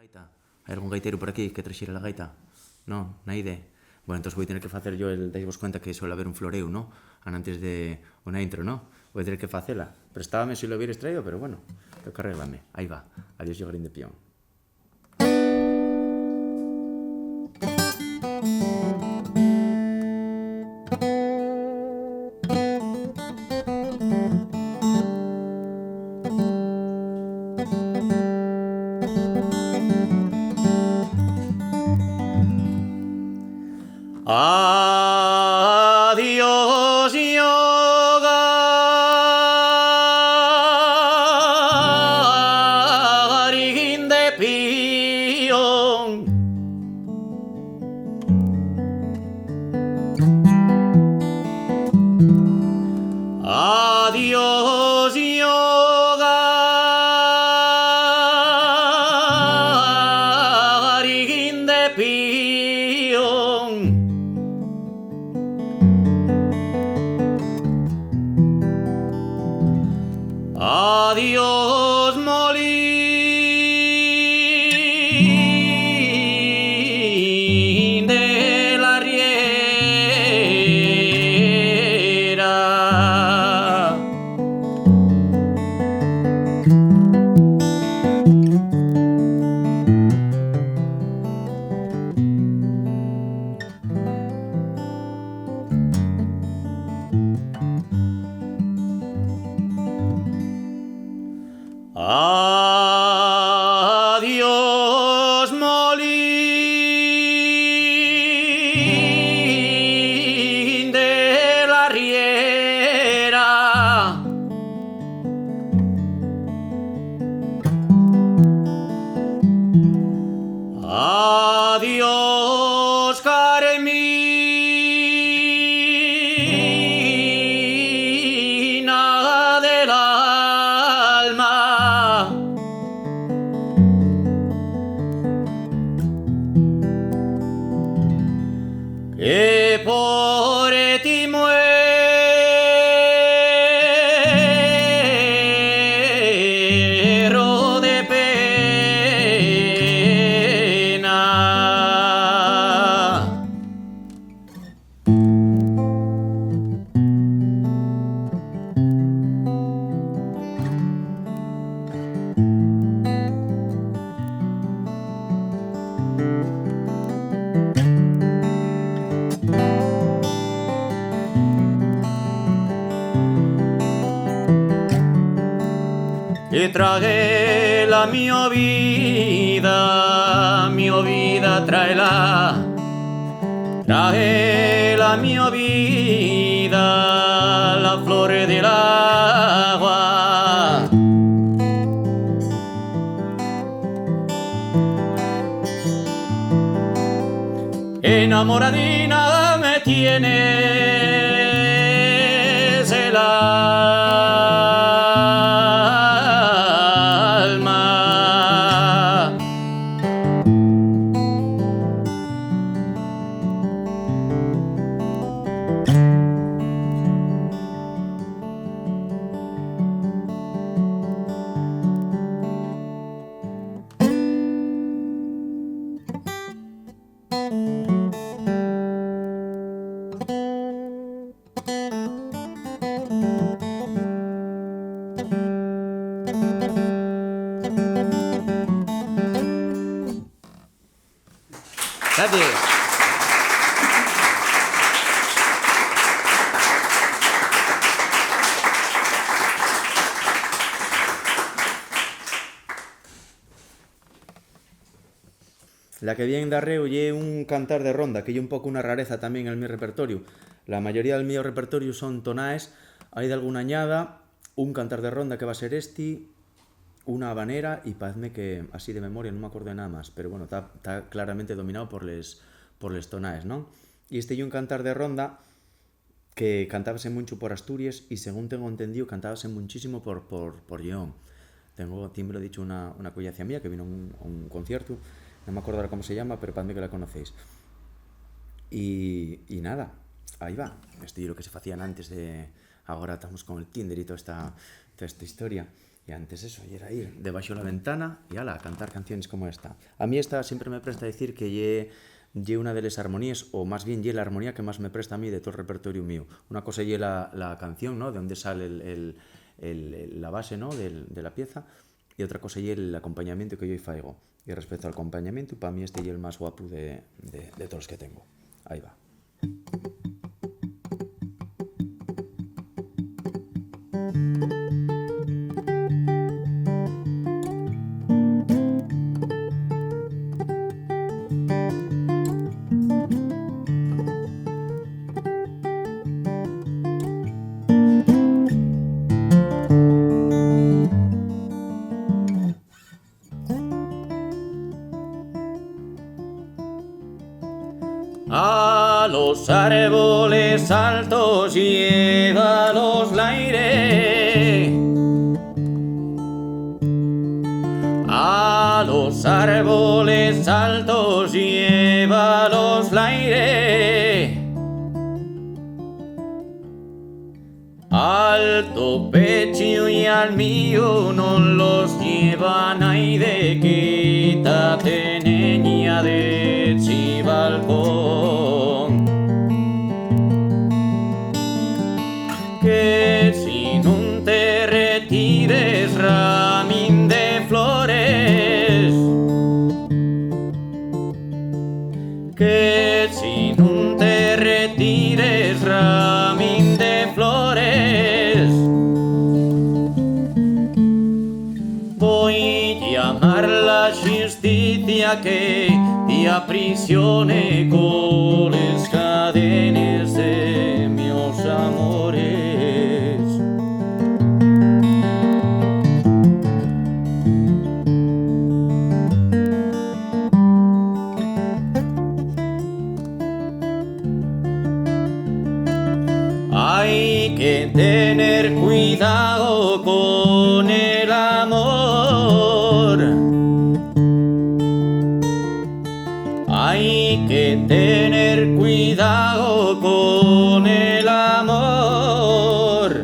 gaita? Hai algún gaitero por aquí que trexera la gaita? No, naide? Bueno, entón vou tener que facer yo dais vos cuenta que suele haber un floreu, ¿no? Antes de unha intro, ¿no? Vou tener que facela. Prestábame se lo hubieras traído, pero bueno, toca arreglame. Aí va. Adiós, Llogarín de Pión. Adiós, Llogarín de Pión. Adiós, Llogarín de Pión. Adiós, Molín de la Riera. Adiós, Molín de la Riera. Adiós, Carmina del alma. Que por ti muero de pena. Y tragué la mi vida tráela. Tragué la mi vida, la flor del agua. Enamoradina me tienes el alma. Gracias. La que viene de arreo lle un cantar de ronda, que lle un pouco unha rareza tamén en mi repertorio. La mayoría del mío repertorio son tonaes, hai de alguna añada, un cantar de ronda que va a ser una habanera y parece que así de memoria non me acuerdo de nada más, pero bueno, está claramente dominado por les tonaes, ¿no? Y este lle un cantar de ronda que cantábase mucho por Asturias y según tengo entendido cantábase muchísimo por Lleón. Tengo, me lo ha dicho una collacia mía que vino a un concierto, no me acuerdo ahora cómo se llama, pero parece que la conocéis. Y nada, ahí va. Esto es lo que se hacían antes de... Ahora estamos con el Tinder y toda esta historia. Y antes eso, y era ir debaixo de la ventana y ala, a cantar canciones como esta. A mí esta siempre me presta decir que lle una de las armonías, o más bien lle la armonía que más me presta a mí de todo el repertorio mío. Una cosa lle la canción, ¿no? De donde sale la base, ¿no? De la pieza, y otra cosa lle el acompañamiento que yo faigo. Y respecto al acompañamiento, para mí este lle el más guapo de todos los que tengo. Ahí va. A los árboles altos llévalos al aire. A los árboles altos llévalos al aire. Alto pecho y al mío no los llevan aire. Quítate, niña de balcón, que si no te retires, ramín de flores, que si no te retires, ramín de flores, voy a llamar la justicia que aprisione con las cadenas de mis amores. Hay que tener cuidado con el amor. Hay que tener cuidado con el amor,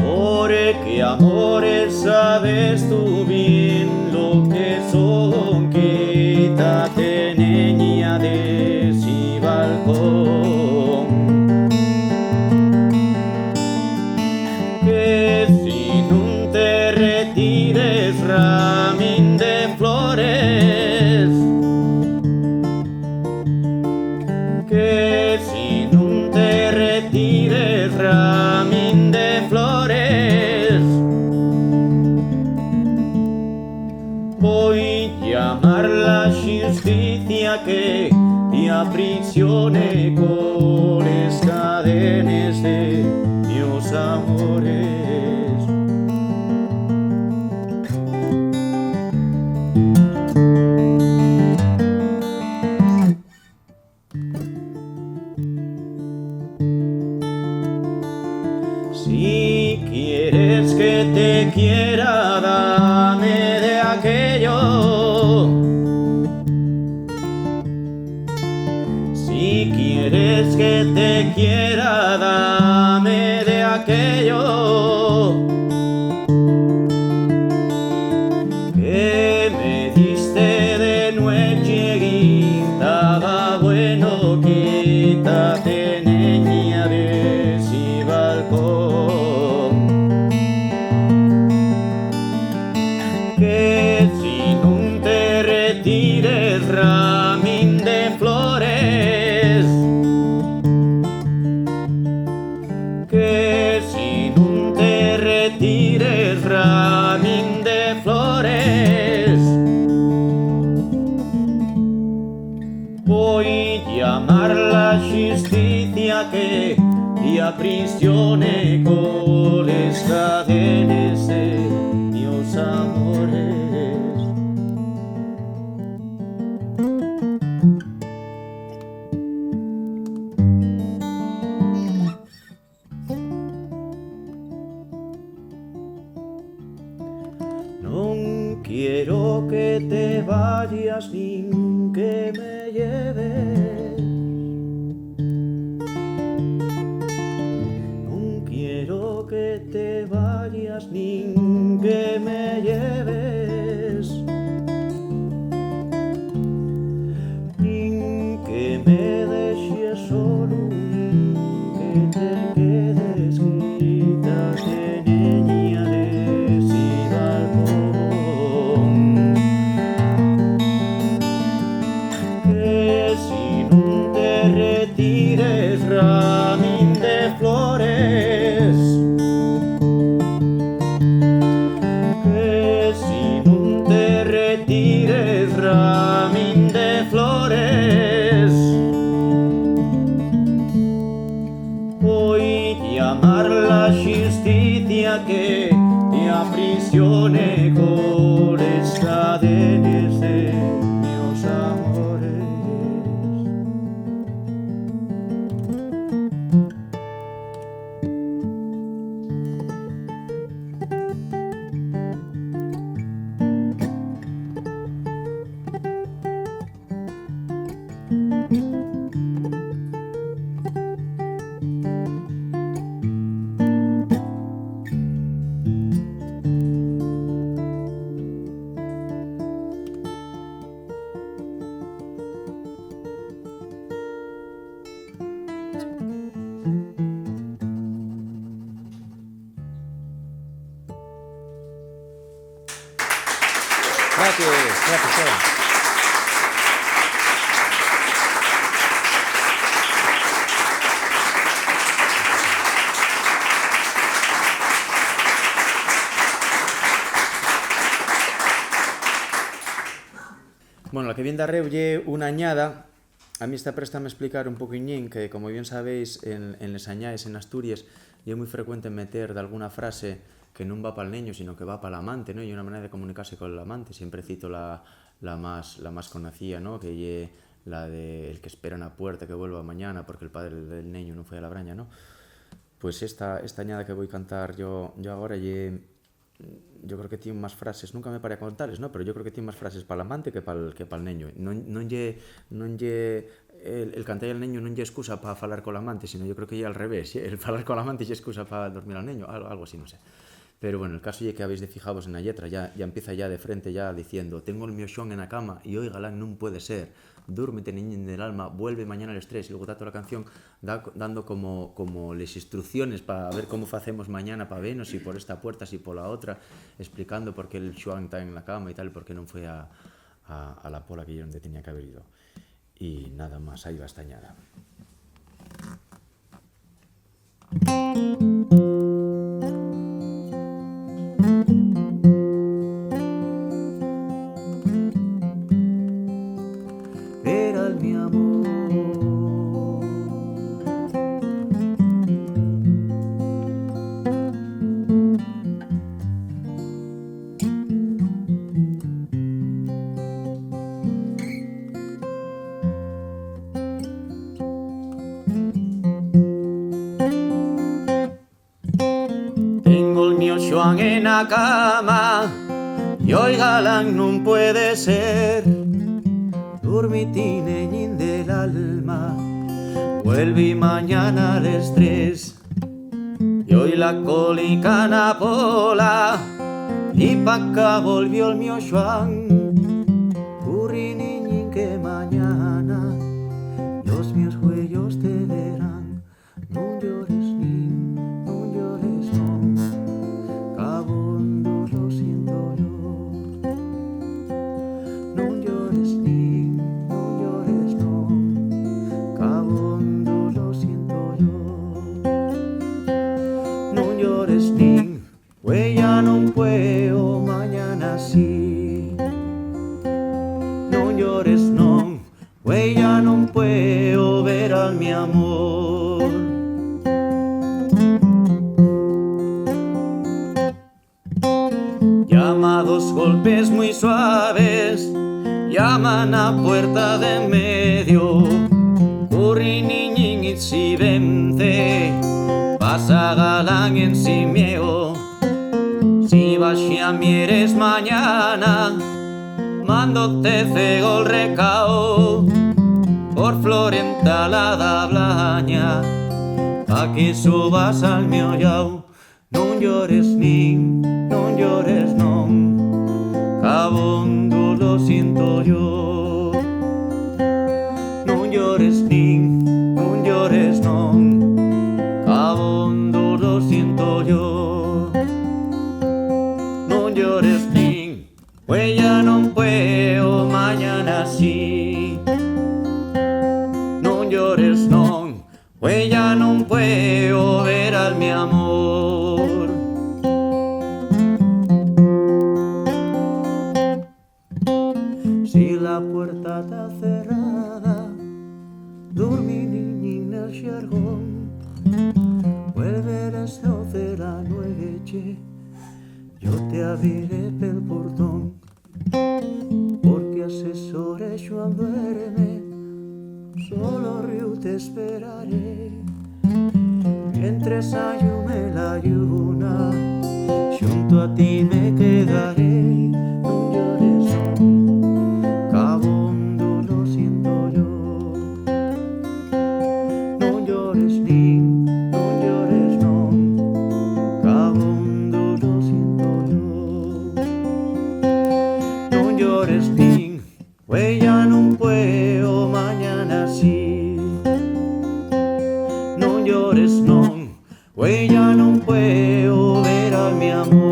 porque amores sabes tú bien lo que son. Quítate, niña de ese balcón, que si no te retires, ramín de flores, que si no te retires, ramín de flores, voy a llamar la justicia que te aprisione con las cadenas de mis amores. Si quieres que te quiera, dame de aquello. Si quieres que te quiera, dame de aquello que me diste de noche y estaba bueno. Quítate, niña de ese balcón, que si no te retires, ramín de flores, que si no te retires, ramín de flores, voy a llamar la justicia que te aprisione con las cadenas de mis amores. No quiero que te vayas ni que me lleves. No quiero que que me lleves, nin que me dejes solo, nin que te quedes quita de niña de si balcón, que si no te retires ramín de flores, que si no te retires ramín de flores, voy a llamar la justicia que te aprisione con las cadenas de mis amores. Gracias. Bueno, la que viene darreu lle una añada. A mí esta préstame explicar un poquillín que, como bien sabéis, en les añades en Asturias é moi frecuente meter de alguna frase que non va para el niño, sino que va para el amante, ¿no? Y una manera de comunicarse con el amante. Siempre cito la más conocida, ¿no? Que es la de el que espera en la puerta que vuelva mañana porque el padre del niño no fue a la braña, ¿no? Pues esta añada que voy a cantar yo ahora, yo creo que tiene más frases, nunca me paré a contarles, ¿no? Pero yo creo que tiene más frases para el amante que para el niño. El cantar al niño non lle excusa para falar con el amante, sino yo creo que ya al revés, el falar con el amante lle excusa para dormir al niño, algo así, no sé. Pero bueno, el caso es que habéis de fijaros en la letra, ya empieza ya de frente ya diciendo: tengo el mío Xoan en la cama y hoy galán no puede ser, dúrmete niño del alma, vuelve mañana al estrés. Y luego da toda la canción dando como les instrucciones para ver cómo hacemos mañana para vernos, si por esta puerta, si por la otra, explicando por qué el Xoan está en la cama y tal, por qué no fue a la pola que yo donde tenía que haber ido. Y nada más, ahí va esta añada. Era mi amor, tengo el mío Xoan en la cama y hoy galán no puede ser, dormití neñín del alma, vuelve mañana al estrés. Y hoy la cólica na pola y pa' acá volvió el mío Xoan. Curri niñín que mañana los míos huellos te verán. No llores nin, no llores no, cabondo lo siento yo. No llores nin, no llores no, cabondo lo siento yo. No llores nin, güey ya no puedo, mañana sí. No llores no, güey ya no puedo ver al mi amor. Llama dos golpes muy suaves, llaman a puerta de en medio. Curri niñín y si vence, pasa galán en sin miedo. Si vas a mieres mañana, mándote cego el recao por Florenta la da Blaña, pa' que subas al mío yao. No llores nin, no llores non, cabondo lo siento yo. Non llores nin, non llores non, cabondo lo siento yo. Non llores nin, pues ya non puedo, mañana sí. Non llores non, pues ya non puedo ver al mi amor. Si la puerta está cerrada, dormí en el xergón. Vuelve las 12 de la noche, yo te abriré pel portón, porque asesores Joan duerme, solo río te esperaré. Mientras ayume la luna, junto a ti me quedaré. Non llores non, cabondo lo siento yo. Non llores nin, non llores non, cabondo lo siento yo. Non llores nin, pues ya no puedo, mañana sí. Non llores non, pues ya no puedo ver a mi amor.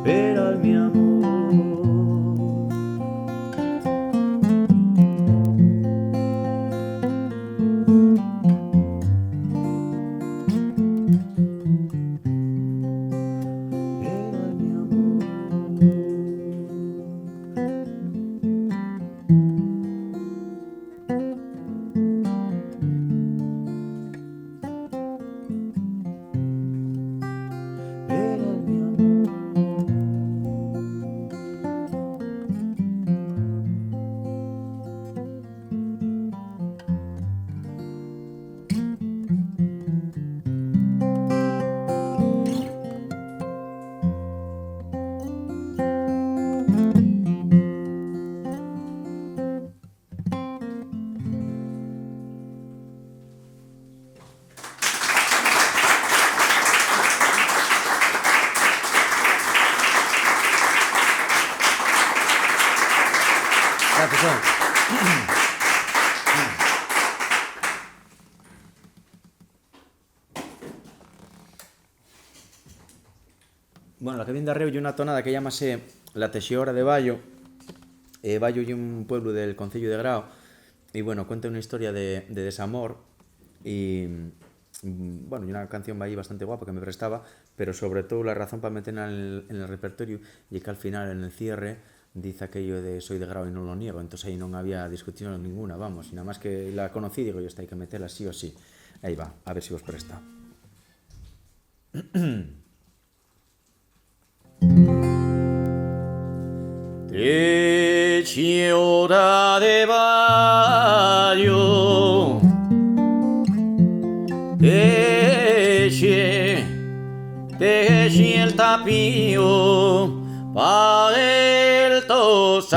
Ver a mi amor. Ver a mi amor. Ver a mi amor. Gracias, Juan. Bueno, la que viene de arriba hay una tonada que llámase La Texiora de Bayo. Bayo es un pueblo del concello de Grao y bueno, cuenta una historia de desamor y bueno, y una canción ahí bastante guapa que me prestaba, pero sobre todo la razón para meterla en el repertorio y que al final en el cierre dice aquello de soy de Grao y no lo niego, entonces ahí no había discusión ninguna, vamos, y nada más que la conocí digo yo, esta hay que meterla sí o sí. Ahí va, a ver si os presta. Texiora de Bayo, texe el tapío pa el tosayo,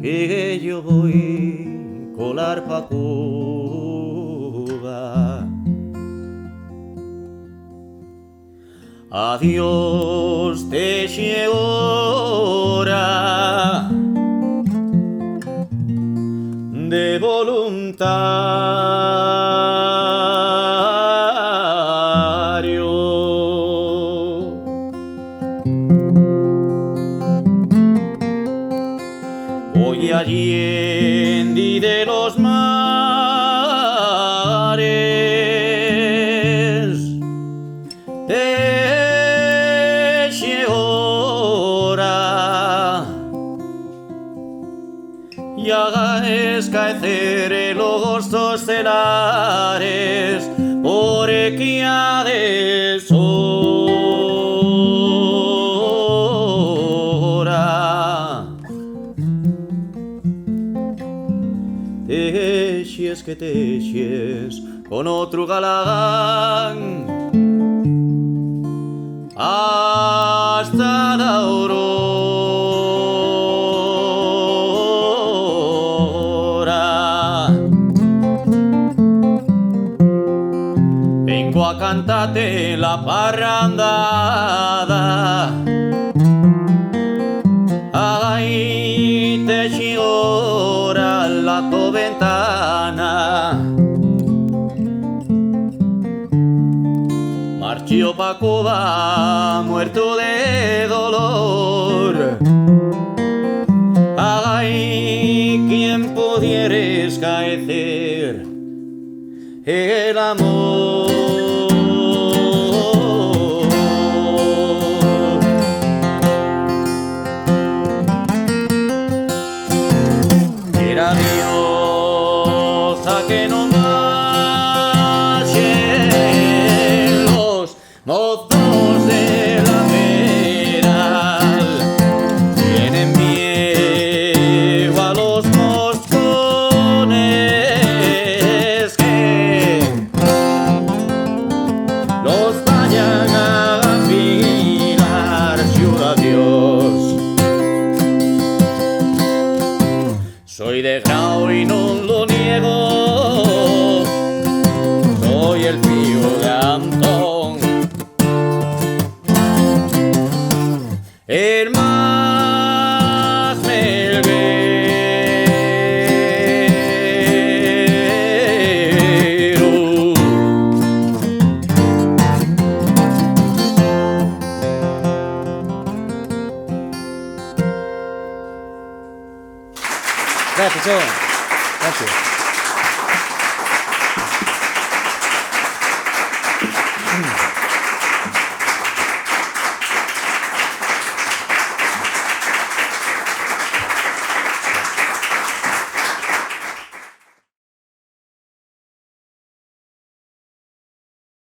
que yo voy colar pa Cuba. Adiós, texiora de voluntario. Voy allí de los mares, texiora, y haga escaecer los dos celares porque ha de hora. Texies que texies con otro galán, hasta la aurora. Vengo a cantarte la parrandada. Ay, te llora la tu ventana. Marchio pa' Cuba, muerto de dolor. Ay, ¿quién pudiera escaecer el amor? Era Dios a que no marchen los mozos de la veral. Tienen miedo a los mostones que los vayan a afilar. Jura Dios, soy de Grau y no lo niego, soy el tío de Antón, el más melguero. Gracias, Joe. Gracias.